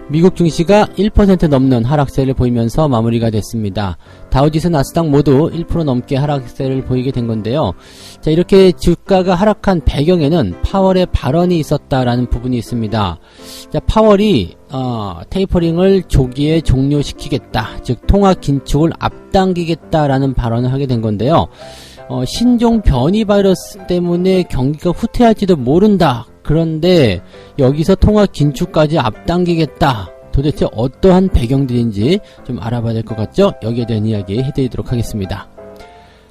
미국 증시가 1% 넘는 하락세를 보이면서 마무리가 됐습니다. 다우지수 나스닥 모두 1% 넘게 하락세를 보이게 된 건데요. 자, 이렇게 주가가 하락한 배경에는 파월의 발언이 있었다라는 부분이 있습니다. 자, 파월이 테이퍼링을 조기에 종료시키겠다, 즉 통화 긴축을 앞당기겠다라는 발언을 하게 된 건데요. 신종 변이 바이러스 때문에 경기가 후퇴할지도 모른다. 그런데 여기서 통화 긴축까지 앞당기겠다. 도대체 어떠한 배경들인지 좀 알아봐야 될 것 같죠? 여기에 대한 이야기 해드리도록 하겠습니다.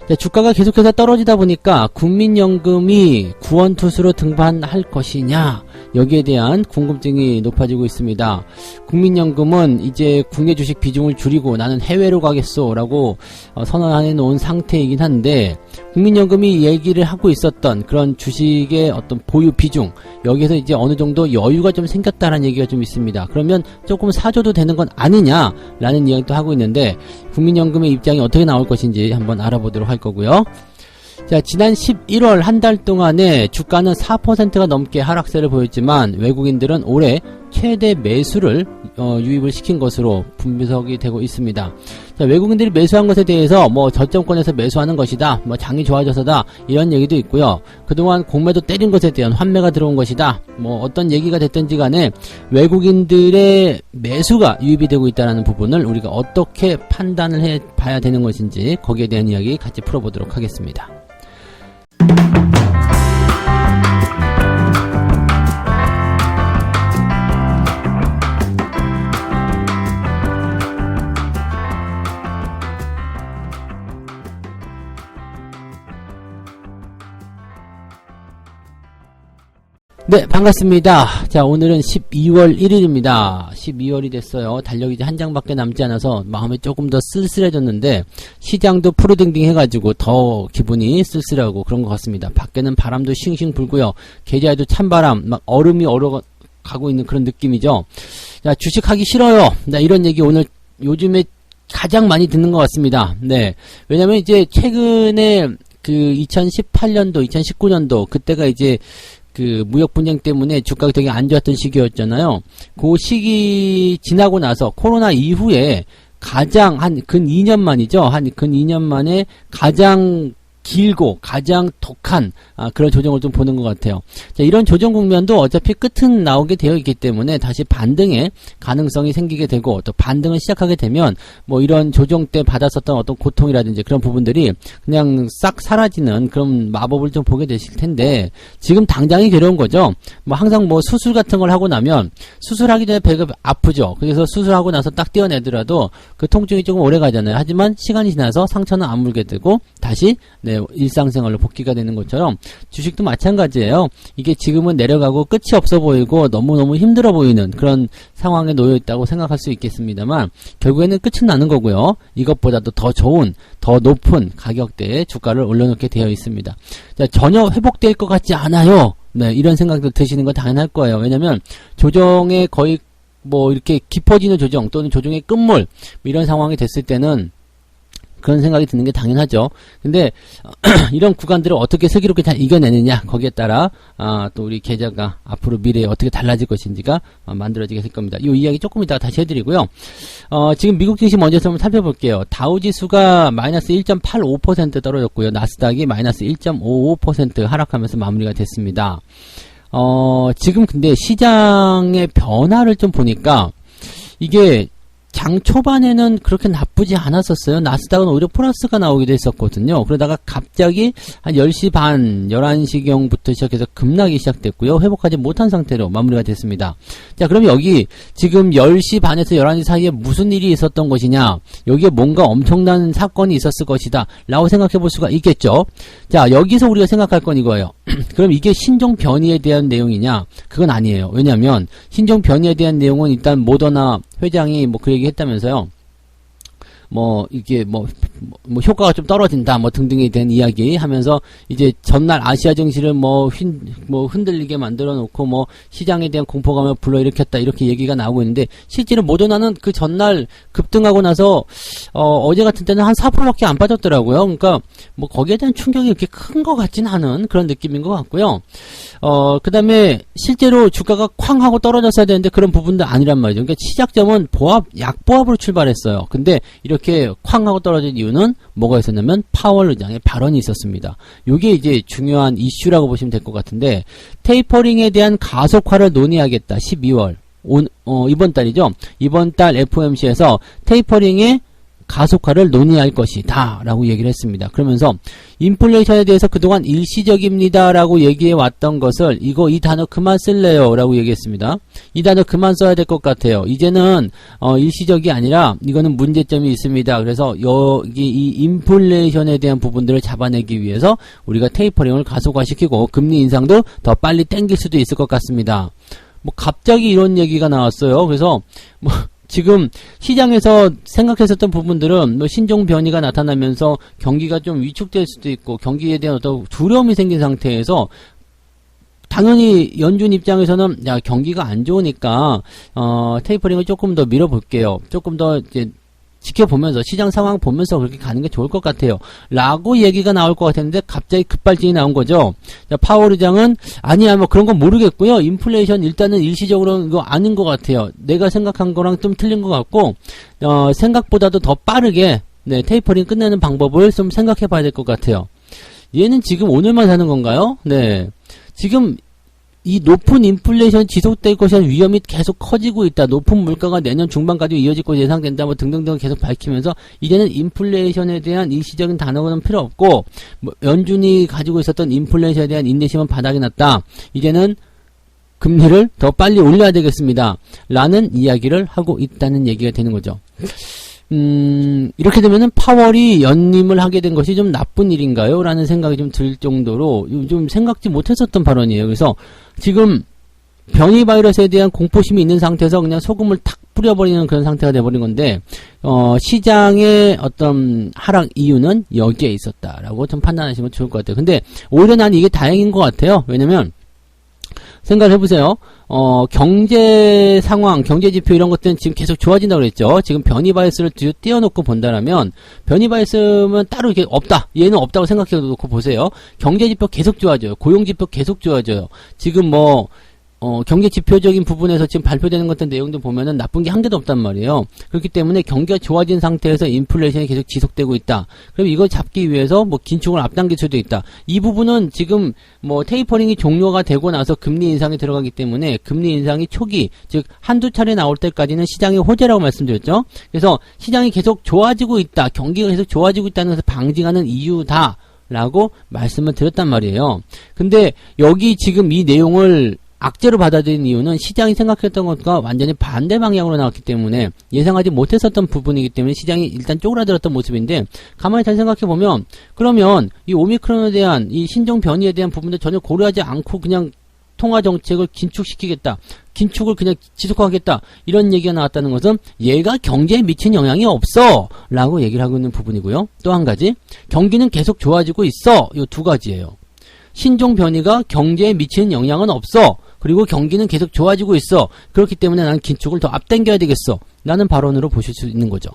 자, 주가가 계속해서 떨어지다 보니까 국민연금이 구원투수로 등반할 것이냐, 여기에 대한 궁금증이 높아지고 있습니다. 국민연금은 이제 국내 주식 비중을 줄이고 나는 해외로 가겠소 라고 선언해 놓은 상태이긴 한데, 국민연금이 얘기를 하고 있었던 그런 주식의 어떤 보유 비중, 여기에서 이제 어느 정도 여유가 좀 생겼다는 얘기가 좀 있습니다. 그러면 조금 사줘도 되는 건 아니냐 라는 이야기도 하고 있는데, 국민연금의 입장이 어떻게 나올 것인지 한번 알아보도록 할 거고요. 자, 지난 11월 한 달 동안에 주가는 4%가 넘게 하락세를 보였지만 외국인들은 올해 최대 매수를 유입을 시킨 것으로 분석이 되고 있습니다. 자, 외국인들이 매수한 것에 대해서 뭐 저점권에서 매수하는 것이다, 뭐 장이 좋아져서다, 이런 얘기도 있고요. 그동안 공매도 때린 것에 대한 환매가 들어온 것이다, 뭐 어떤 얘기가 됐든지 간에 외국인들의 매수가 유입이 되고 있다는 부분을 우리가 어떻게 판단을 해 봐야 되는 것인지, 거기에 대한 이야기 같이 풀어보도록 하겠습니다. 네, 반갑습니다. 자, 오늘은 12월 1일입니다. 12월이 됐어요. 달력이 이제 한 장밖에 남지 않아서 마음이 조금 더 쓸쓸해졌는데, 시장도 푸르딩딩 해가지고 더 기분이 쓸쓸하고 그런 것 같습니다. 밖에는 바람도 싱싱 불고요. 계좌에도 찬바람, 막 얼음이 얼어가고 있는 그런 느낌이죠. 자, 주식하기 싫어요. 나 이런 얘기 오늘 요즘에 가장 많이 듣는 것 같습니다. 네. 왜냐면 이제 최근에 그 2018년도, 2019년도, 그때가 이제 그 무역 분쟁 때문에 주가가 되게 안 좋았던 시기였잖아요. 그 시기 지나고 나서 코로나 이후에 가장 한 근 2년 만이죠. 한 근 2년 만에 가장 길고 가장 독한 그런 조정을 좀 보는 것 같아요. 자, 이런 조정 국면도 어차피 끝은 나오게 되어 있기 때문에 다시 반등의 가능성이 생기게 되고, 또 반등을 시작하게 되면 뭐 이런 조정 때 받았었던 어떤 고통이라든지 그런 부분들이 그냥 싹 사라지는 그런 마법을 좀 보게 되실 텐데, 지금 당장이 괴로운 거죠. 뭐 항상 뭐 수술 같은 걸 하고 나면 수술하기 전에 배가 아프죠. 그래서 수술하고 나서 딱 떼어내더라도 그 통증이 조금 오래 가잖아요. 하지만 시간이 지나서 상처는 안 물게 되고 다시 일상생활로 복귀가 되는 것처럼 주식도 마찬가지예요. 이게 지금은 내려가고 끝이 없어 보이고 너무너무 힘들어 보이는 그런 상황에 놓여 있다고 생각할 수 있겠습니다만, 결국에는 끝은 나는 거고요. 이것보다도 더 좋은, 더 높은 가격대에 주가를 올려놓게 되어 있습니다. 자, 전혀 회복될 것 같지 않아요. 네, 이런 생각도 드시는 건 당연할 거예요. 왜냐면 조정에 거의 뭐 이렇게 깊어지는 조정 또는 조정의 끝물, 이런 상황이 됐을 때는 그런 생각이 드는 게 당연하죠. 근데 이런 구간들을 어떻게 슬기롭게 잘 이겨내느냐, 거기에 따라 또 우리 계좌가 앞으로 미래에 어떻게 달라질 것인지가 만들어지게 될 겁니다. 이 이야기 조금 이따가 다시 해드리고요. 지금 미국 증시 먼저 한번 살펴볼게요. 다우지수가 마이너스 1.85% 떨어졌고요. 나스닥이 마이너스 1.55% 하락하면서 마무리가 됐습니다. 지금 근데 시장의 변화를 좀 보니까 이게 장 초반에는 그렇게 나쁘지 않았었어요. 나스닥은 오히려 플러스가 나오기도 했었거든요. 그러다가 갑자기 한 10시 반, 11시경부터 시작해서 급락이 시작됐고요. 회복하지 못한 상태로 마무리가 됐습니다. 자, 그럼 여기 지금 10시 반에서 11시 사이에 무슨 일이 있었던 것이냐, 여기에 뭔가 엄청난 사건이 있었을 것이다 라고 생각해 볼 수가 있겠죠. 자, 여기서 우리가 생각할 건 이거예요. 그럼 이게 신종 변이에 대한 내용이냐? 그건 아니에요. 왜냐면 신종 변이에 대한 내용은 일단 모더나 회장이 뭐 그 얘기 했다면서요. 뭐 이게 뭐 뭐 효과가 좀 떨어진다, 뭐 등등에 대한 이야기 하면서 이제 전날 아시아 증시를 뭐 흔들리게 만들어 놓고 뭐 시장에 대한 공포감을 불러일으켰다 이렇게 얘기가 나오고 있는데 실제로 모더나는 그 전날 급등하고 나서 어제 같은 때는 한 4%밖에 안 빠졌더라고요. 그러니까 뭐 거기에 대한 충격이 그렇게 큰 것 같진 않은 그런 느낌인 것 같고요. 그 다음에 실제로 주가가 쾅 하고 떨어졌어야 되는데 그런 부분도 아니란 말이죠. 그러니까 시작점은 약보합으로 출발했어요. 근데 이렇게 쾅 하고 떨어진 이유는 뭐가 있었냐면 파월 의장의 발언이 있었습니다. 이게 이제 중요한 이슈라고 보시면 될 것 같은데 테이퍼링에 대한 가속화를 논의하겠다. 12월 이번 달이죠. 이번 달 FOMC에서 테이퍼링의 가속화를 논의할 것이다 라고 얘기를 했습니다. 그러면서 인플레이션에 대해서 그동안 일시적입니다 라고 얘기해 왔던 것을 이 단어 그만 쓸래요 라고 얘기했습니다. 이 단어 그만 써야 될 것 같아요. 이제는 일시적이 아니라 이거는 문제점이 있습니다. 그래서 여기 이 인플레이션에 대한 부분들을 잡아내기 위해서 우리가 테이퍼링을 가속화시키고 금리 인상도 더 빨리 땡길 수도 있을 것 같습니다. 뭐 갑자기 이런 얘기가 나왔어요. 그래서 뭐 지금 시장에서 생각했었던 부분들은 뭐 신종 변이가 나타나면서 경기가 좀 위축될 수도 있고 경기에 대한 어떤 두려움이 생긴 상태에서 당연히 연준 입장에서는 야 경기가 안 좋으니까 테이퍼링을 조금 더 밀어볼게요. 조금 더 이제 지켜보면서 시장 상황 보면서 그렇게 가는 게 좋을 것 같아요. 라고 얘기가 나올 것 같았는데 갑자기 급발진이 나온 거죠. 자, 파월 의장은 아니야 뭐 그런 건 모르겠고요. 인플레이션 일단은 일시적으로 이거 아닌 것 같아요. 내가 생각한 거랑 좀 틀린 것 같고 생각보다도 더 빠르게 테이퍼링 끝내는 방법을 좀 생각해 봐야 될 것 같아요. 얘는 지금 오늘만 사는 건가요? 네. 지금 이 높은 인플레이션 지속될 것이라는 위험이 계속 커지고 있다. 높은 물가가 내년 중반까지 이어질 것이 예상된다. 뭐 등등등 계속 밝히면서 이제는 인플레이션에 대한 일시적인 단어는 필요 없고 뭐 연준이 가지고 있었던 인플레이션에 대한 인내심은 바닥이 났다. 이제는 금리를 더 빨리 올려야 되겠습니다. 라는 이야기를 하고 있다는 얘기가 되는 거죠. 이렇게 되면은 파월이 연임을 하게 된 것이 좀 나쁜 일인가요? 라는 생각이 좀 들 정도로 좀 생각지 못했었던 발언이에요. 그래서 지금 변이 바이러스에 대한 공포심이 있는 상태에서 그냥 소금을 탁 뿌려버리는 그런 상태가 돼버린 건데, 시장의 어떤 하락 이유는 여기에 있었다라고 좀 판단하시면 좋을 것 같아요. 근데 오히려 난 이게 다행인 것 같아요. 왜냐면, 생각을 해보세요. 경제 상황, 경제 지표 이런 것들은 지금 계속 좋아진다고 그랬죠. 지금 변이 바이어스를 띄워놓고 본다라면, 변이 바이어스는 따로 이게 없다. 얘는 없다고 생각해 놓고 보세요. 경제 지표 계속 좋아져요. 고용 지표 계속 좋아져요. 지금 뭐, 경제 지표적인 부분에서 지금 발표되는 것들 내용도 보면은 나쁜 게 한 개도 없단 말이에요. 그렇기 때문에 경기가 좋아진 상태에서 인플레이션이 계속 지속되고 있다. 그럼 이걸 잡기 위해서 뭐 긴축을 앞당길 수도 있다. 이 부분은 지금 뭐 테이퍼링이 종료가 되고 나서 금리 인상이 들어가기 때문에 금리 인상이 초기, 즉 한두 차례 나올 때까지는 시장의 호재라고 말씀드렸죠. 그래서 시장이 계속 좋아지고 있다. 경기가 계속 좋아지고 있다는 것을 방증하는 이유다. 라고 말씀을 드렸단 말이에요. 근데 여기 지금 이 내용을 악재로 받아들인 이유는 시장이 생각했던 것과 완전히 반대 방향으로 나왔기 때문에 예상하지 못했었던 부분이기 때문에 시장이 일단 쪼그라들었던 모습인데 가만히 잘 생각해보면 그러면 이 오미크론에 대한 이 신종 변이에 대한 부분도 전혀 고려하지 않고 그냥 통화 정책을 긴축시키겠다. 긴축을 그냥 지속하겠다. 이런 얘기가 나왔다는 것은 얘가 경제에 미친 영향이 없어. 라고 얘기를 하고 있는 부분이고요. 또 한 가지. 경기는 계속 좋아지고 있어. 이 두 가지예요. 신종 변이가 경제에 미치는 영향은 없어. 그리고 경기는 계속 좋아지고 있어. 그렇기 때문에 나는 긴축을 더 앞당겨야 되겠어. 라는 발언으로 보실 수 있는 거죠.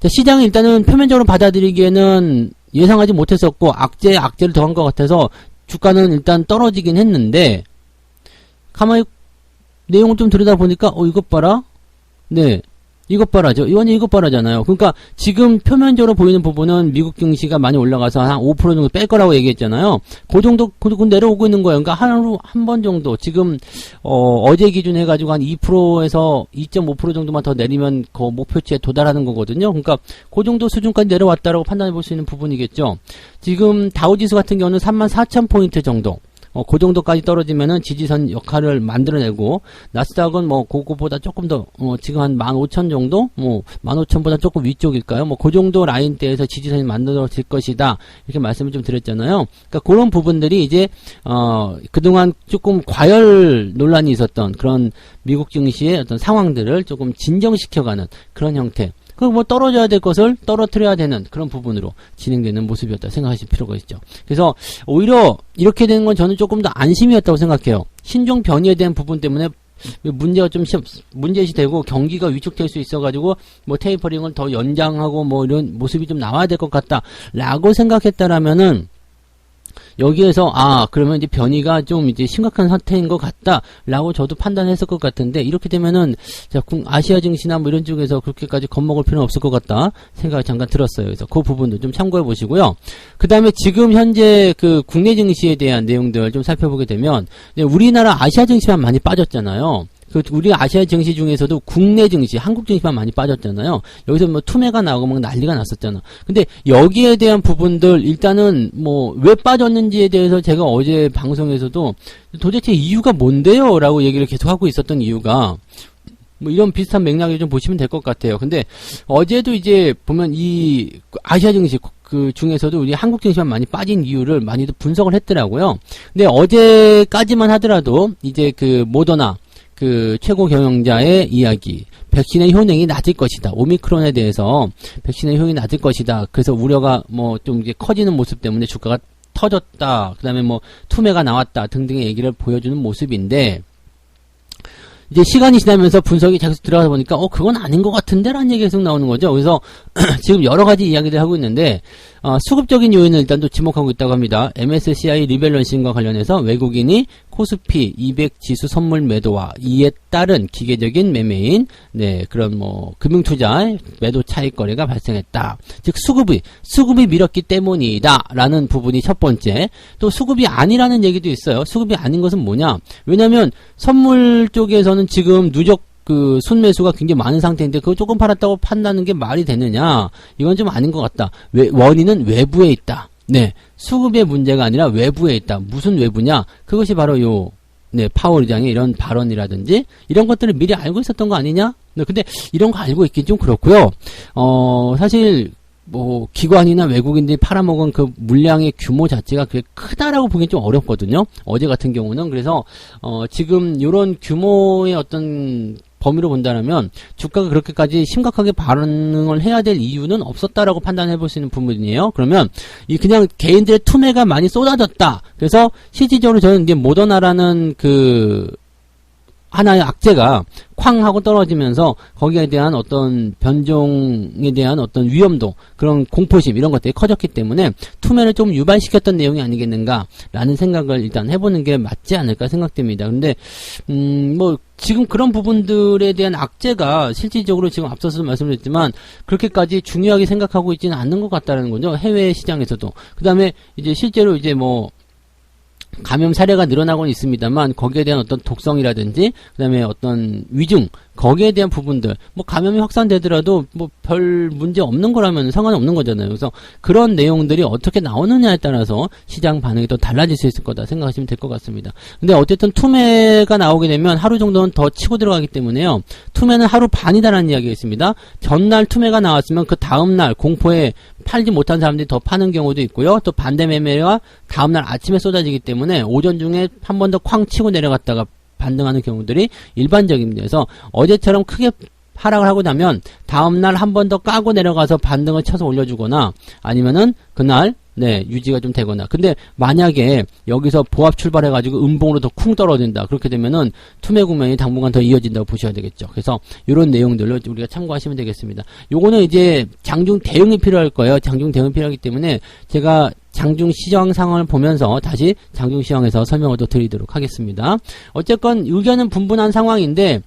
시장은 일단은 표면적으로 받아들이기에는 예상하지 못했었고 악재를 더한 것 같아서 주가는 일단 떨어지긴 했는데 가만히 내용을 좀 들여다보니까 이것 봐라. 네. 이것 봐라죠. 이원이 이것 봐라잖아요. 그러니까 지금 표면적으로 보이는 부분은 미국 증시가 많이 올라가서 한 5% 정도 뺄 거라고 얘기했잖아요. 그 정도 내려오고 있는 거예요. 그러니까 하루 한 번 정도 지금 어제 기준 해가지고 한 2%에서 2.5% 정도만 더 내리면 그 목표치에 도달하는 거거든요. 그러니까 그 정도 수준까지 내려왔다라고 판단해 볼 수 있는 부분이겠죠. 지금 다우지수 같은 경우는 34,000포인트 정도. 그 정도까지 떨어지면은 지지선 역할을 만들어내고, 나스닥은 뭐, 그거보다 조금 더, 지금 한 15,000 정도? 15,000보다 조금 위쪽일까요? 그 정도 라인대에서 지지선이 만들어질 것이다. 이렇게 말씀을 좀 드렸잖아요. 그러니까 그런 부분들이 이제, 그동안 조금 과열 논란이 있었던 그런 미국 증시의 어떤 상황들을 조금 진정시켜가는 그런 형태. 그럼 뭐 떨어져야 될 것을 떨어뜨려야 되는 그런 부분으로 진행되는 모습이었다 생각하실 필요가 있죠. 그래서 오히려 이렇게 되는 건 저는 조금 더 안심이었다고 생각해요. 신종 변이에 대한 부분 때문에 문제가 좀 문제시 되고 경기가 위축될 수 있어가지고 뭐 테이퍼링을 더 연장하고 뭐 이런 모습이 좀 나와야 될 것 같다라고 생각했다라면은 여기에서 그러면 이제 변이가 좀 이제 심각한 사태인 것 같다라고 저도 판단했을 것 같은데, 이렇게 되면은 아시아 증시나 뭐 이런 쪽에서 그렇게까지 겁먹을 필요는 없을 것 같다 생각이 잠깐 들었어요. 그래서 그 부분도 좀 참고해 보시고요. 그 다음에 지금 현재 그 국내 증시에 대한 내용들 좀 살펴보게 되면, 우리나라 아시아 증시만 많이 빠졌잖아요. 우리 아시아 증시 중에서도 국내 증시, 한국 증시만 많이 빠졌잖아요. 여기서 뭐 투매가 나오고 막 난리가 났었잖아. 근데 여기에 대한 부분들 일단은 뭐 왜 빠졌는지에 대해서 제가 어제 방송에서도 도대체 이유가 뭔데요? 라고 얘기를 계속 하고 있었던 이유가 뭐 이런 비슷한 맥락을 좀 보시면 될 것 같아요. 근데 어제도 이제 보면 이 아시아 증시 그 중에서도 우리 한국 증시만 많이 빠진 이유를 많이들 분석을 했더라고요. 근데 어제까지만 하더라도 이제 그 모더나 그 최고 경영자의 이야기, 백신의 효능이 낮을 것이다. 오미크론에 대해서 백신의 효능이 낮을 것이다. 그래서 우려가 뭐 좀 이제 커지는 모습 때문에 주가가 터졌다. 그 다음에 뭐 투매가 나왔다 등등의 얘기를 보여주는 모습인데, 이제 시간이 지나면서 분석이 계속 들어가다 보니까 그건 아닌 것 같은데 라는 얘기가 계속 나오는 거죠. 그래서 지금 여러 가지 이야기를 하고 있는데, 수급적인 요인을 일단 또 지목하고 있다고 합니다. MSCI 리밸런싱과 관련해서 외국인이 코스피 200 지수 선물 매도와 이에 따른 기계적인 매매인 그런 뭐 금융투자 매도 차익 거래가 발생했다. 즉 수급이 밀었기 때문이다 라는 부분이 첫 번째. 또 수급이 아니라는 얘기도 있어요. 수급이 아닌 것은 뭐냐? 왜냐면 선물 쪽에서는 지금 누적 그 순매수가 굉장히 많은 상태인데 그거 조금 팔았다고 판다는 게 말이 되느냐? 이건 좀 아닌 것 같다. 원인은 외부에 있다. 수급의 문제가 아니라 외부에 있다. 무슨 외부냐? 그것이 바로 파월 의장의 이런 발언이라든지 이런 것들을 미리 알고 있었던 거 아니냐? 근데 이런 거 알고 있긴 좀 그렇고요. 사실 뭐 기관이나 외국인들이 팔아먹은 그 물량의 규모 자체가 그게 크다라고 보기엔 좀 어렵거든요. 어제 같은 경우는. 그래서 지금 이런 규모의 어떤 범위로 본다면 주가가 그렇게까지 심각하게 반응을 해야 될 이유는 없었다라고 판단해 볼 수 있는 부분이에요. 그러면 그냥 개인들의 투매가 많이 쏟아졌다. 그래서 실질적으로 저는 이제 모더나라는 그 하나의 악재가 쾅 하고 떨어지면서 거기에 대한 어떤 변종에 대한 어떤 위험도, 그런 공포심 이런 것들이 커졌기 때문에 투매를 좀 유발시켰던 내용이 아니겠는가라는 생각을 일단 해보는 게 맞지 않을까 생각됩니다. 근데 뭐 지금 그런 부분들에 대한 악재가 실질적으로 지금 앞서서 말씀드렸지만 그렇게까지 중요하게 생각하고 있지는 않는 것 같다는 거죠. 해외 시장에서도. 그 다음에 이제 실제로 이제 뭐 감염 사례가 늘어나고는 있습니다만 거기에 대한 어떤 독성이라든지 그다음에 어떤 위중 거기에 대한 부분들, 뭐 감염이 확산되더라도 뭐 별 문제 없는 거라면 상관없는 거잖아요. 그래서 그런 내용들이 어떻게 나오느냐에 따라서 시장 반응이 또 달라질 수 있을 거다 생각하시면 될 것 같습니다. 근데 어쨌든 투매가 나오게 되면 하루 정도는 더 치고 들어가기 때문에요. 투매는 하루 반이다라는 이야기가 있습니다. 전날 투매가 나왔으면 그 다음날 공포에 팔지 못한 사람들이 더 파는 경우도 있고요. 또 반대 매매가 다음날 아침에 쏟아지기 때문에 오전 중에 한 번 더 쾅 치고 내려갔다가 반등하는 경우들이 일반적입니다. 그래서 어제처럼 크게 하락을 하고 나면 다음날 한 번 더 까고 내려가서 반등을 쳐서 올려주거나 아니면은 그날 유지가 좀 되거나. 근데 만약에 여기서 보합 출발해가지고 음봉으로 더 쿵 떨어진다. 그렇게 되면은 투매 국면이 당분간 더 이어진다고 보셔야 되겠죠. 그래서 이런 내용들로 우리가 참고하시면 되겠습니다. 요거는 이제 장중 대응이 필요할 거예요. 장중 대응이 필요하기 때문에 제가 장중 시장 상황을 보면서 다시 장중 시황에서 설명을 또 드리도록 하겠습니다. 어쨌건 의견은 분분한 상황인데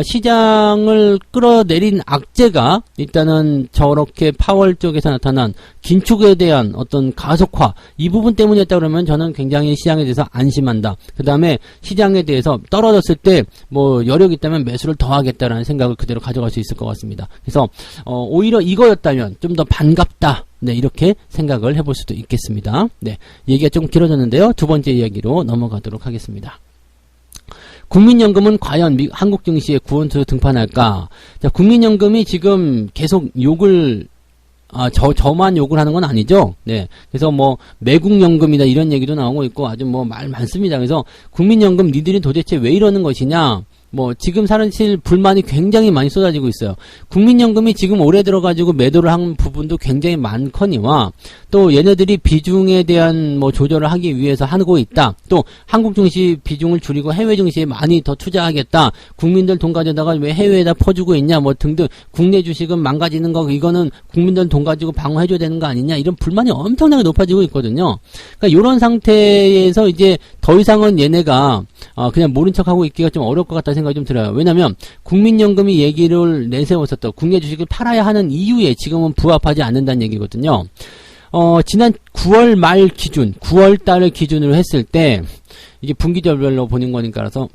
시장을 끌어내린 악재가 일단은 저렇게 파월 쪽에서 나타난 긴축에 대한 어떤 가속화, 이 부분 때문이었다 그러면 저는 굉장히 시장에 대해서 안심한다. 그 다음에 시장에 대해서 떨어졌을 때 뭐 여력이 있다면 매수를 더 하겠다라는 생각을 그대로 가져갈 수 있을 것 같습니다. 그래서 오히려 이거였다면 좀 더 반갑다. 이렇게 생각을 해볼 수도 있겠습니다. 얘기가 좀 길어졌는데요. 두 번째 이야기로 넘어가도록 하겠습니다. 국민연금은 과연 한국 증시에 구원투수 등판할까? 자, 국민연금이 지금 계속 욕을 저만 욕을 하는 건 아니죠. 그래서 뭐 매국연금이다 이런 얘기도 나오고 있고 아주 뭐 말 많습니다. 그래서 국민연금 니들이 도대체 왜 이러는 것이냐? 뭐 지금 사실 불만이 굉장히 많이 쏟아지고 있어요. 국민연금이 지금 올해 들어가지고 매도를 한 부분도 굉장히 많거니와 또 얘네들이 비중에 대한 뭐 조절을 하기 위해서 하고 있다. 또 한국 증시 비중을 줄이고 해외 증시에 많이 더 투자하겠다. 국민들 돈 가져다가 왜 해외에다 퍼주고 있냐 뭐 등등 국내 주식은 망가지는 거 이거는 국민들 돈 가지고 방어해줘야 되는 거 아니냐 이런 불만이 엄청나게 높아지고 있거든요. 그러니까 이런 상태에서 이제 더 이상은 얘네가 그냥 모른 척하고 있기가 좀 어려울 것 같다는 생각이 좀 들어요. 왜냐면 국민연금이 얘기를 내세웠었던 국내 주식을 팔아야 하는 이유에 지금은 부합하지 않는다는 얘기거든요. 지난 9월 말 기준, 9월 달을 기준으로 했을 때 이게 분기별로 보는 거라서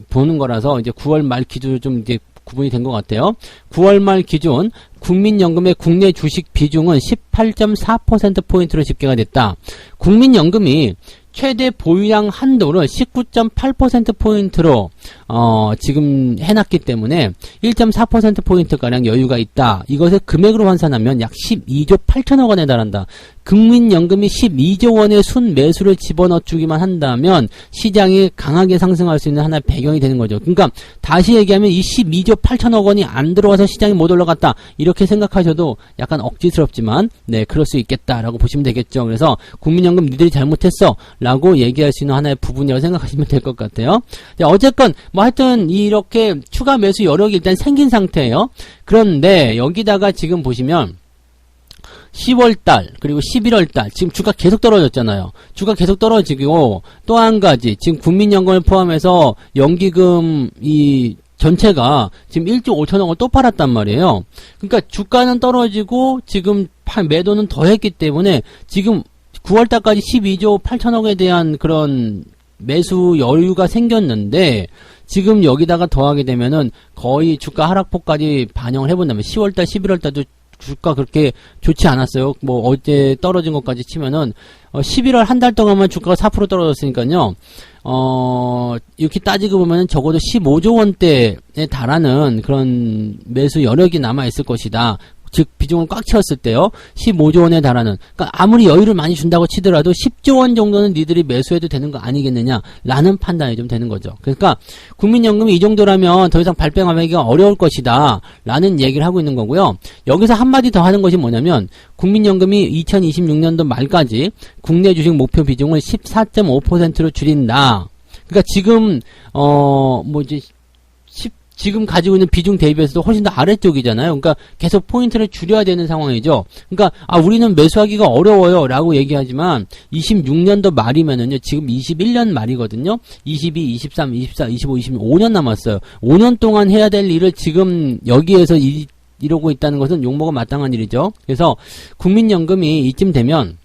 이제 9월 말 기준으로 좀 이제 구분이 된 것 같아요. 9월 말 기준 국민연금의 국내 주식 비중은 18.4%포인트로 집계가 됐다. 국민연금이 최대 보유량 한도를 19.8%포인트로 지금 해놨기 때문에 1.4%포인트가량 여유가 있다. 이것을 금액으로 환산하면 약 12조 8천억 원에 달한다. 국민연금이 12조 원의 순매수를 집어넣어주기만 한다면 시장이 강하게 상승할 수 있는 하나의 배경이 되는 거죠. 그러니까 다시 얘기하면 이 12조 8천억 원이 안 들어와서 시장이 못 올라갔다. 이렇게 생각하셔도 약간 억지스럽지만 네 그럴 수 있겠다라고 보시면 되겠죠. 그래서 국민연금 니들이 잘못했어 라고 얘기할 수 있는 하나의 부분이라고 생각하시면 될 것 같아요. 자, 어쨌건 뭐 하여튼 이렇게 추가 매수 여력이 일단 생긴 상태예요. 그런데 여기다가 지금 보시면 10월달 그리고 11월달 지금 주가 계속 떨어졌잖아요. 주가 계속 떨어지고 또 한 가지 지금 국민연금을 포함해서 연기금 이 전체가 지금 1조 5천억 원 또 팔았단 말이에요. 그러니까 주가는 떨어지고 지금 매도는 더 했기 때문에 지금 9월달까지 12조 8천억에 대한 그런 매수 여유가 생겼는데 지금 여기다가 더하게 되면은 거의 주가 하락폭까지 반영을 해본다면 10월달 11월달도 주가 그렇게 좋지 않았어요. 뭐 어제 떨어진 것까지 치면은 11월 한 달 동안만 주가가 4% 떨어졌으니까요. 이렇게 따지고 보면은 적어도 15조 원대에 달하는 그런 매수 여력이 남아 있을 것이다. 즉 비중을 꽉 채웠을 때요 15조 원에 달하는 그러니까 아무리 여유를 많이 준다고 치더라도 10조 원 정도는 니들이 매수해도 되는 거 아니겠느냐 라는 판단이 좀 되는 거죠. 그러니까 국민연금이 이 정도라면 더 이상 발병하기가 어려울 것이다 라는 얘기를 하고 있는 거고요. 여기서 한마디 더 하는 것이 뭐냐면 국민연금이 2026년도 말까지 국내 주식 목표 비중을 14.5%로 줄인다. 그러니까 지금 지금 가지고 있는 비중 대비해서도 훨씬 더 아래쪽이잖아요. 그러니까 계속 포인트를 줄여야 되는 상황이죠. 그러니까 우리는 매수하기가 어려워요 라고 얘기하지만 26년도 말이면은요 지금 21년 말이거든요. 22, 23, 24, 25, 26년 남았어요. 5년 동안 해야 될 일을 지금 여기에서 이러고 있다는 것은 욕먹어 마땅한 일이죠. 그래서 국민연금이 이쯤 되면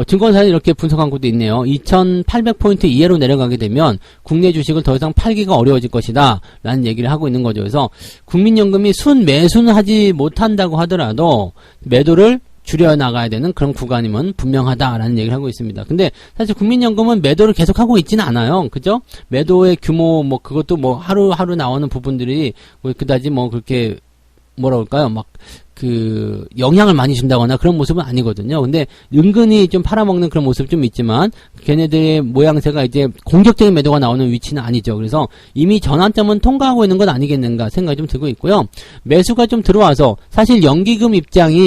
증권사는 이렇게 분석한 것도 있네요. 2800포인트 이하로 내려가게 되면 국내 주식을 더 이상 팔기가 어려워질 것이다 라는 얘기를 하고 있는 거죠. 그래서 국민연금이 순매수는 하지 못한다고 하더라도 매도를 줄여나가야 되는 그런 구간임은 분명하다라는 얘기를 하고 있습니다. 근데 사실 국민연금은 매도를 계속하고 있지는 않아요. 그죠? 매도의 규모 그것도 하루하루 나오는 부분들이 그다지 그렇게 뭐라 그럴까요? 영향을 많이 준다거나 그런 모습은 아니거든요. 근데 은근히 좀 팔아먹는 그런 모습이 좀 있지만 걔네들의 모양새가 이제 공격적인 매도가 나오는 위치는 아니죠. 그래서 이미 전환점은 통과하고 있는 건 아니겠는가 생각이 좀 들고 있고요. 매수가 좀 들어와서 사실 연기금 입장에서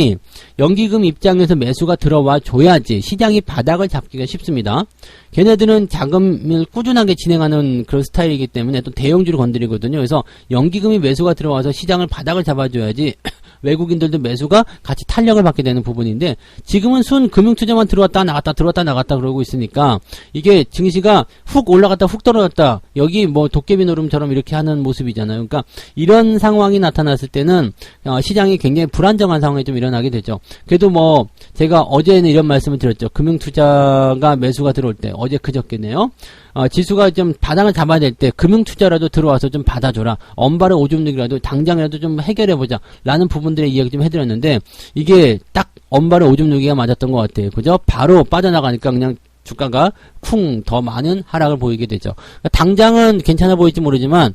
매수가 들어와 줘야지 시장이 바닥을 잡기가 쉽습니다. 걔네들은 자금을 꾸준하게 진행하는 그런 스타일이기 때문에 또 대형주를 건드리거든요. 그래서 연기금이 매수가 들어와서 시장을 바닥을 잡아줘야지 외국인들도 매수가 같이 탄력을 받게 되는 부분인데 지금은 순 금융투자만 들어왔다 나갔다 그러고 있으니까 이게 증시가 훅 올라갔다 훅 떨어졌다 여기 도깨비 노름처럼 이렇게 하는 모습이잖아요. 그러니까 이런 상황이 나타났을 때는 시장이 굉장히 불안정한 상황이 좀 일어나게 되죠. 그래도 제가 어제는 이런 말씀을 드렸죠. 금융투자가 매수가 들어올 때 어제 그저께네요. 지수가 좀 바닥을 잡아야 될 때 금융투자라도 들어와서 좀 받아줘라. 엄발의 오줌 누기라도 당장이라도 좀 해결해보자 라는 부분들의 이야기 좀 해드렸는데 이게 딱 엄발의 오줌 누기가 맞았던 것 같아요. 그죠? 바로 빠져나가니까 그냥 주가가 쿵 더 많은 하락을 보이게 되죠. 당장은 괜찮아 보일지 모르지만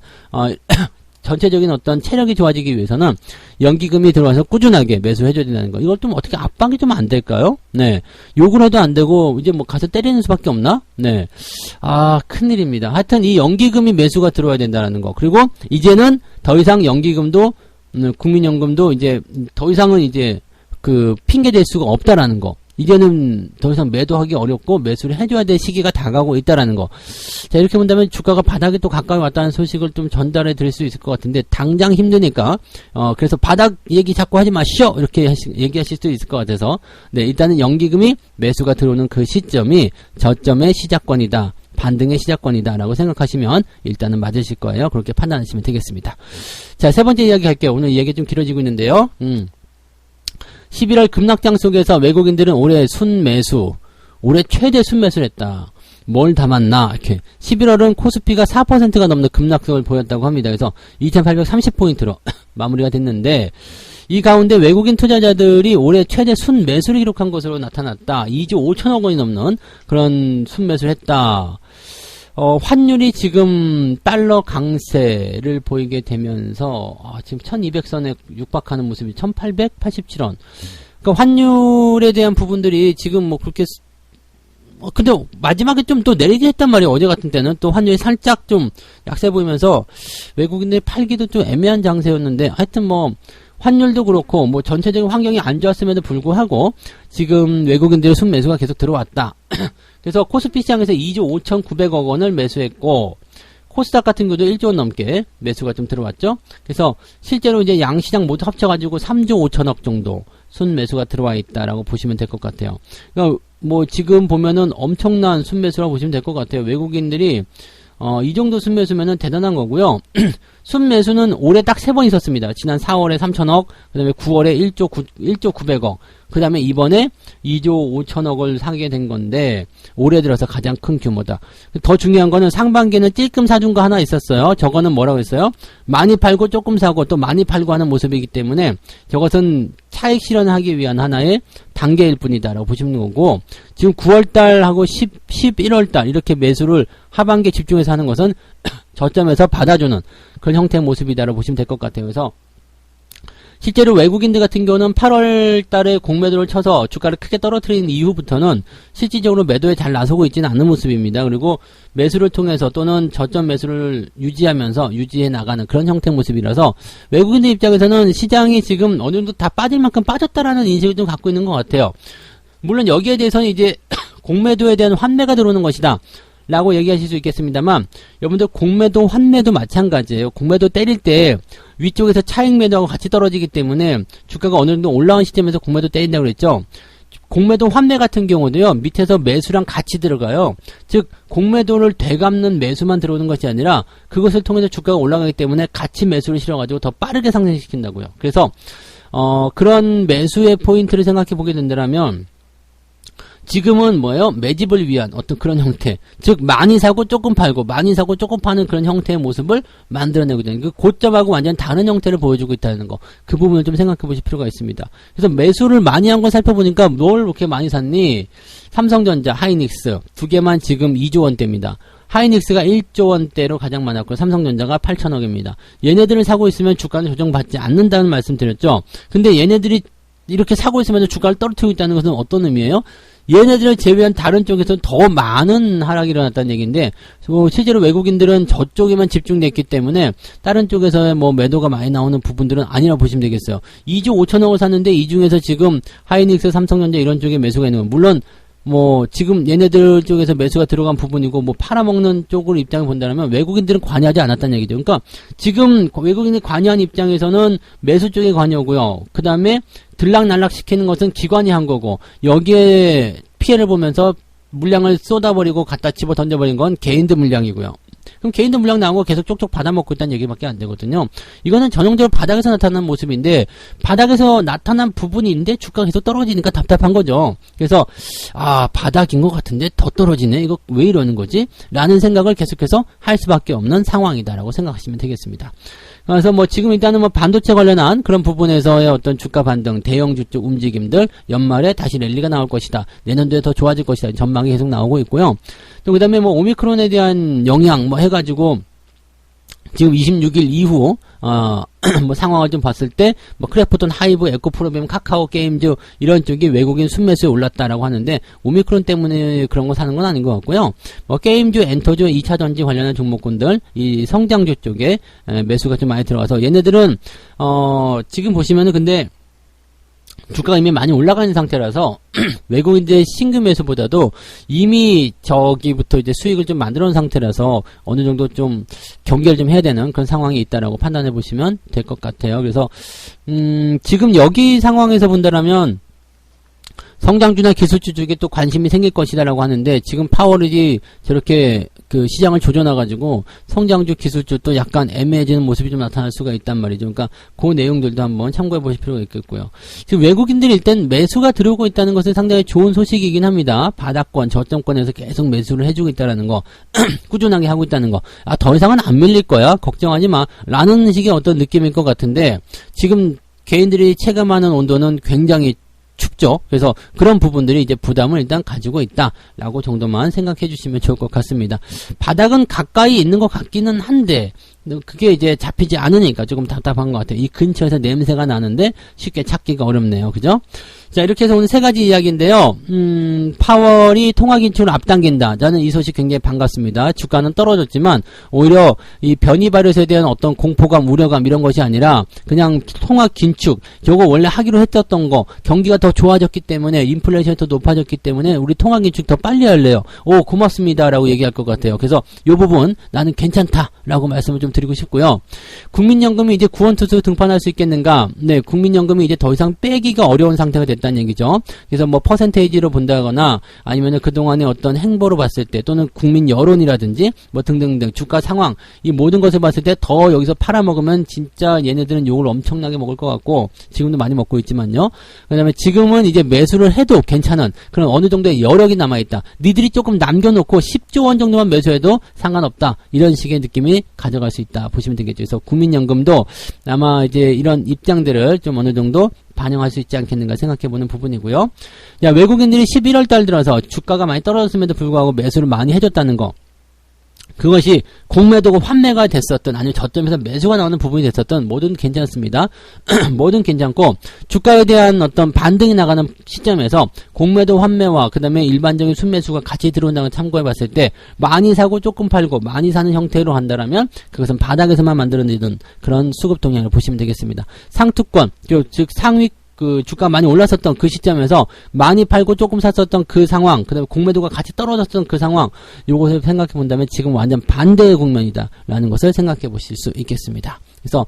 전체적인 어떤 체력이 좋아지기 위해서는 연기금이 들어와서 꾸준하게 매수해줘야 된다는 거. 이걸 좀 어떻게 압박이 좀 안 될까요? 네. 욕을 해도 안 되고, 이제 뭐 가서 때리는 수밖에 없나? 네. 아, 큰일입니다. 하여튼 이 연기금이 매수가 들어와야 된다는 거. 그리고 이제는 더 이상 연기금도, 국민연금도 이제 더 이상은 이제 그 핑계 댈 수가 없다라는 거. 이제는 더 이상 매도하기 어렵고 매수를 해줘야 될 시기가 다가오고 있다라는 거. 자, 이렇게 본다면 주가가 바닥에 또 가까이 왔다는 소식을 좀 전달해 드릴 수 있을 것 같은데, 당장 힘드니까, 그래서 바닥 얘기 자꾸 하지 마시오! 이렇게 얘기하실 수 있을 것 같아서, 네, 일단은 연기금이 매수가 들어오는 그 시점이 저점의 시작권이다. 반등의 시작권이다 라고 생각하시면 일단은 맞으실 거예요. 그렇게 판단하시면 되겠습니다. 자, 세 번째 이야기 할게요. 오늘 이야기 좀 길어지고 있는데요. 11월 급락장 속에서 외국인들은 올해 순매수, 올해 최대 순매수를 했다. 뭘 담았나? 이렇게. 11월은 코스피가 4%가 넘는 급락성을 보였다고 합니다. 그래서 2830포인트로 마무리가 됐는데, 이 가운데 외국인 투자자들이 올해 최대 순매수를 기록한 것으로 나타났다. 2조 5천억 원이 넘는 그런 순매수를 했다. 환율이 지금 달러 강세를 보이게 되면서 지금 1200선에 육박하는 모습이 1887원. 그러니까 환율에 대한 부분들이 지금 뭐 그렇게 근데 마지막에 좀 또 내리긴 했단 말이에요. 어제 같은 때는 또 환율이 살짝 좀 약세 보이면서 외국인들이 팔기도 좀 애매한 장세였는데, 하여튼 뭐 환율도 그렇고 뭐 전체적인 환경이 안 좋았음에도 불구하고 지금 외국인들의 순매수가 계속 들어왔다. 그래서 코스피 시장에서 2조 5,900억 원을 매수했고, 코스닥 같은 경우도 1조 원 넘게 매수가 좀 들어왔죠. 그래서 실제로 이제 양시장 모두 합쳐가지고 3조 5천억 정도 순매수가 들어와 있다라고 보시면 될 것 같아요. 그러니까 뭐 지금 보면은 엄청난 순매수라고 보시면 될 것 같아요. 외국인들이 이 정도 순매수면은 대단한 거고요. 순매수는 올해 딱 3번 있었습니다. 지난 4월에 3천억, 그 다음에 9월에 1조 900억, 그 다음에 이번에 2조 5천억을 사게 된 건데, 올해 들어서 가장 큰 규모다. 더 중요한 거는 상반기에는 찔끔 사준 거 하나 있었어요. 저거는 뭐라고 했어요? 많이 팔고 조금 사고 또 많이 팔고 하는 모습이기 때문에 저것은 차익 실현하기 위한 하나의 단계일 뿐이다라고 보시는 거고, 지금 9월달하고 11월달 이렇게 매수를 하반기에 집중해서 하는 것은 저점에서 받아주는 그런 형태의 모습이다라고 보시면 될 것 같아요. 그래서 실제로 외국인들 같은 경우는 8월 달에 공매도를 쳐서 주가를 크게 떨어뜨린 이후부터는 실질적으로 매도에 잘 나서고 있지는 않은 모습입니다. 그리고 매수를 통해서 또는 저점 매수를 유지해 나가는 그런 형태의 모습이라서 외국인들 입장에서는 시장이 지금 어느 정도 다 빠질 만큼 빠졌다라는 인식을 좀 갖고 있는 것 같아요. 물론 여기에 대해서는 이제 공매도에 대한 환매가 들어오는 것이다 라고 얘기하실 수 있겠습니다만, 여러분들 공매도 환매도 마찬가지예요. 공매도 때릴 때 위쪽에서 차익 매도하고 같이 떨어지기 때문에 주가가 어느 정도 올라온 시점에서 공매도 때린다고 그랬죠. 공매도 환매 같은 경우도요, 밑에서 매수랑 같이 들어가요. 즉 공매도를 되갚는 매수만 들어오는 것이 아니라 그것을 통해서 주가가 올라가기 때문에 같이 매수를 실어가지고 더 빠르게 상승시킨다고요. 그래서 그런 매수의 포인트를 생각해 보게 된다면, 지금은 뭐예요? 매집을 위한 어떤 그런 형태. 즉, 많이 사고 조금 팔고, 많이 사고 조금 파는 그런 형태의 모습을 만들어내고 있는, 그 고점하고 완전 다른 형태를 보여주고 있다는 거. 그 부분을 좀 생각해 보실 필요가 있습니다. 그래서 매수를 많이 한 걸 살펴보니까 뭘 그렇게 많이 샀니? 삼성전자, 하이닉스. 두 개만 지금 2조 원대입니다. 하이닉스가 1조 원대로 가장 많았고, 삼성전자가 8천억입니다. 얘네들을 사고 있으면 주가는 조정받지 않는다는 말씀 드렸죠? 근데 얘네들이 이렇게 사고 있으면서 주가를 떨어뜨리고 있다는 것은 어떤 의미예요? 얘네들을 제외한 다른 쪽에서는 더 많은 하락이 일어났다는 얘기인데, 실제로 외국인들은 저쪽에만 집중됐기 때문에 다른 쪽에서의 뭐 매도가 많이 나오는 부분들은 아니라고 보시면 되겠어요. 2조 5천억을 샀는데 이 중에서 지금 하이닉스, 삼성전자 이런 쪽에 매수가 있는 건, 물론 뭐 지금 얘네들 쪽에서 매수가 들어간 부분이고, 뭐 팔아먹는 쪽으로 입장을 본다면 외국인들은 관여하지 않았다는 얘기죠. 그러니까 지금 외국인이 관여한 입장에서는 매수 쪽에 관여고요. 그 다음에 들락날락 시키는 것은 기관이 한 거고, 여기에 피해를 보면서 물량을 쏟아버리고 갖다 집어 던져버린 건 개인들 물량이고요. 그럼 개인들 물량 나온 거 계속 쪽쪽 받아먹고 있다는 얘기밖에 안 되거든요. 이거는 전형적으로 바닥에서 나타난 모습인데, 바닥에서 나타난 부분인데 주가가 계속 떨어지니까 답답한 거죠. 그래서 바닥인 것 같은데 더 떨어지네, 이거 왜 이러는 거지? 라는 생각을 계속해서 할 수밖에 없는 상황이다라고 생각하시면 되겠습니다. 그래서 뭐 지금 일단은 뭐 반도체 관련한 그런 부분에서의 어떤 주가 반등, 대형주 쪽 움직임들, 연말에 다시 랠리가 나올 것이다, 내년도에 더 좋아질 것이다, 전망이 계속 나오고 있고요. 또 그 다음에 뭐 오미크론에 대한 영향 뭐 해가지고 지금 26일 이후 뭐 상황을 좀 봤을 때 뭐 크래프톤, 하이브, 에코프로비움, 카카오 게임즈 이런 쪽이 외국인 순매수에 올랐다라고 하는데 오미크론 때문에 그런 거 사는 건 아닌 것 같고요. 뭐 게임즈, 엔터즈, 2차전지 관련한 종목군들 이 성장주 쪽에 매수가 좀 많이 들어가서 얘네들은 지금 보시면은 근데 주가가 이미 많이 올라가 있는 상태라서 외국인들의 신규 매수보다도 이미 저기부터 이제 수익을 좀 만들어 놓은 상태라서 어느 정도 좀 경계를 좀 해야 되는 그런 상황이 있다라고 판단해 보시면 될 것 같아요. 그래서 지금 여기 상황에서 본다라면 성장주나 기술주 쪽에 또 관심이 생길 것이다라고 하는데 지금 파월이 저렇게 그 시장을 조져놔가지고 성장주 기술주 또 약간 애매해지는 모습이 좀 나타날 수가 있단 말이죠. 그러니까 그 내용들도 한번 참고해 보실 필요가 있겠고요. 지금 외국인들이 일단 매수가 들어오고 있다는 것은 상당히 좋은 소식이긴 합니다. 바닥권, 저점권에서 계속 매수를 해주고 있다는 거, 꾸준하게 하고 있다는 거. 더 이상은 안 밀릴 거야. 걱정하지 마. 라는 식의 어떤 느낌일 것 같은데 지금 개인들이 체감하는 온도는 굉장히 춥죠. 그래서 그런 부분들이 이제 부담을 일단 가지고 있다라고 정도만 생각해 주시면 좋을 것 같습니다. 바닥은 가까이 있는 것 같기는 한데 그게 이제 잡히지 않으니까 조금 답답한 것 같아요. 이 근처에서 냄새가 나는데 쉽게 찾기가 어렵네요. 그죠? 자, 이렇게 해서 오늘 세 가지 이야기인데요. 파월이 통화긴축을 앞당긴다. 저는 이 소식 굉장히 반갑습니다. 주가는 떨어졌지만 오히려 이 변이 바이러스에 대한 어떤 공포감, 우려감 이런 것이 아니라 그냥 통화긴축, 요거 원래 하기로 했었던 거, 경기가 더 좋아졌기 때문에 인플레이션이 더 높아졌기 때문에 우리 통화긴축 더 빨리 할래요. 오, 고맙습니다. 라고 얘기할 것 같아요. 그래서 요 부분 나는 괜찮다. 라고 말씀을 좀 드리고 싶고요. 국민연금이 이제 구원투수 등판할 수 있겠는가? 네, 국민연금이 이제 더 이상 빼기가 어려운 상태가 됐다는 얘기죠. 그래서 뭐 퍼센테이지로 본다거나 아니면은 그동안의 어떤 행보로 봤을 때 또는 국민 여론이라든지 뭐 등등등 주가 상황 이 모든 것을 봤을 때 더 여기서 팔아먹으면 진짜 얘네들은 욕을 엄청나게 먹을 것 같고 지금도 많이 먹고 있지만요. 그 다음에 지금은 이제 매수를 해도 괜찮은 그런 어느 정도의 여력이 남아있다. 니들이 조금 남겨놓고 10조 원 정도만 매수해도 상관없다. 이런 식의 느낌이 가져갈 수 있다 보시면 되겠죠. 그래서 국민연금도 아마 이제 이런 입장들을 좀 어느 정도 반영할 수 있지 않겠는가 생각해보는 부분이고요. 야, 외국인들이 11월 달 들어서 주가가 많이 떨어졌음에도 불구하고 매수를 많이 해줬다는 거. 그것이 공매도고 환매가 됐었던 아니면 저점에서 매수가 나오는 부분이 됐었던 뭐든 괜찮습니다. 뭐든 괜찮고 주가에 대한 어떤 반등이 나가는 시점에서 공매도 환매와 그 다음에 일반적인 순매수가 같이 들어온다는 걸 참고해 봤을 때 많이 사고 조금 팔고 많이 사는 형태로 한다라면 그것은 바닥에서만 만들어내는 그런 수급 동향을 보시면 되겠습니다. 상투권 즉 상위 그 주가 많이 올랐었던 그 시점에서 많이 팔고 조금 샀었던 그 상황, 그 다음에 공매도가 같이 떨어졌던 그 상황, 요것을 생각해 본다면 지금 완전 반대의 국면이다라는 것을 생각해 보실 수 있겠습니다. 그래서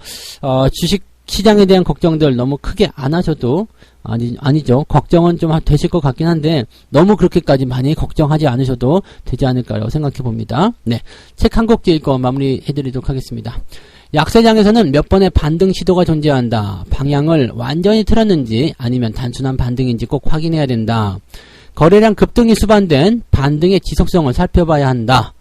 주식 시장에 대한 걱정들 너무 크게 안 하셔도 아니죠. 걱정은 좀 되실 것 같긴 한데 너무 그렇게까지 많이 걱정하지 않으셔도 되지 않을까라고 생각해 봅니다. 네, 책 한 곡 읽고 마무리해 드리도록 하겠습니다. 약세장에서는 몇 번의 반등 시도가 존재한다. 방향을 완전히 틀었는지 아니면 단순한 반등인지 꼭 확인해야 된다. 거래량 급등이 수반된 반등의 지속성을 살펴봐야 한다.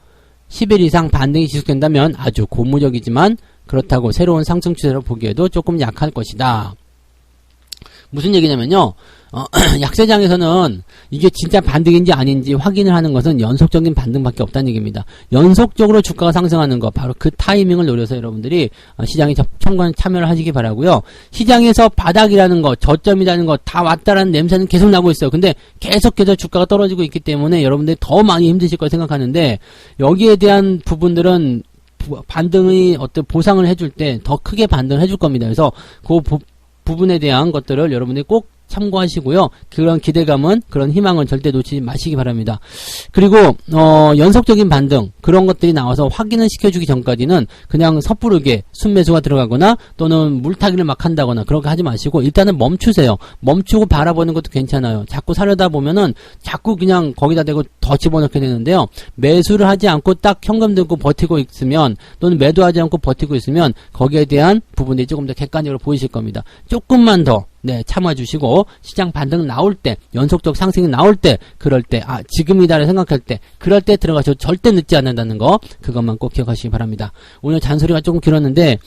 10일 이상 반등이 지속된다면 아주 고무적이지만 그렇다고 새로운 상승 추세로 보기에도 조금 약할 것이다. 무슨 얘기냐면요. 약세장에서는 이게 진짜 반등인지 아닌지 확인을 하는 것은 연속적인 반등밖에 없다는 얘기입니다. 연속적으로 주가가 상승하는 것, 바로 그 타이밍을 노려서 여러분들이 시장에 참여를 하시기 바라고요. 시장에서 바닥이라는 것, 저점이라는 것 다 왔다라는 냄새는 계속 나고 있어요. 근데 계속해서 주가가 떨어지고 있기 때문에 여러분들이 더 많이 힘드실 걸 생각하는데 여기에 대한 부분들은 반등의 어떤 보상을 해줄 때 더 크게 반등을 해줄 겁니다. 그래서 그 부분에 대한 것들을 여러분들이 꼭 참고하시고요. 그런 기대감은 그런 희망은 절대 놓치지 마시기 바랍니다. 그리고 연속적인 반등 그런 것들이 나와서 확인을 시켜주기 전까지는 그냥 섣부르게 순매수가 들어가거나 또는 물타기를 막 한다거나 그렇게 하지 마시고 일단은 멈추세요. 멈추고 바라보는 것도 괜찮아요. 자꾸 사려다 보면은 자꾸 그냥 거기다 대고 더 집어넣게 되는데요. 매수를 하지 않고 딱 현금 들고 버티고 있으면 또는 매도하지 않고 버티고 있으면 거기에 대한 부분이 조금 더 객관적으로 보이실 겁니다. 조금만 더 참아주시고 시장 반등 나올 때 연속적 상승이 나올 때 그럴 때 지금이다를 생각할 때 그럴 때 들어가셔도 절대 늦지 않는다는 거 그것만 꼭 기억하시기 바랍니다. 오늘 잔소리가 조금 길었는데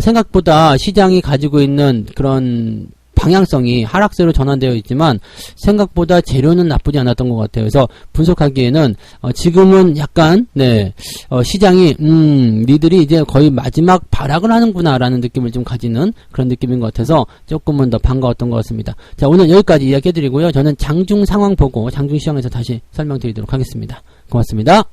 생각보다 시장이 가지고 있는 그런 방향성이 하락세로 전환되어 있지만 생각보다 재료는 나쁘지 않았던 것 같아요. 그래서 분석하기에는 지금은 약간 시장이 니들이 이제 거의 마지막 발악을 하는구나라는 느낌을 좀 가지는 그런 느낌인 것 같아서 조금은 더 반가웠던 것 같습니다. 자, 오늘 여기까지 이야기해드리고요. 저는 장중 상황 보고 장중 시황에서 다시 설명드리도록 하겠습니다. 고맙습니다.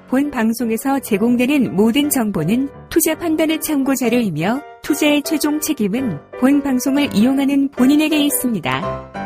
본 방송에서 제공되는 모든 정보는 투자 판단의 참고 자료이며 투자의 최종 책임은 본 방송을 이용하는 본인에게 있습니다.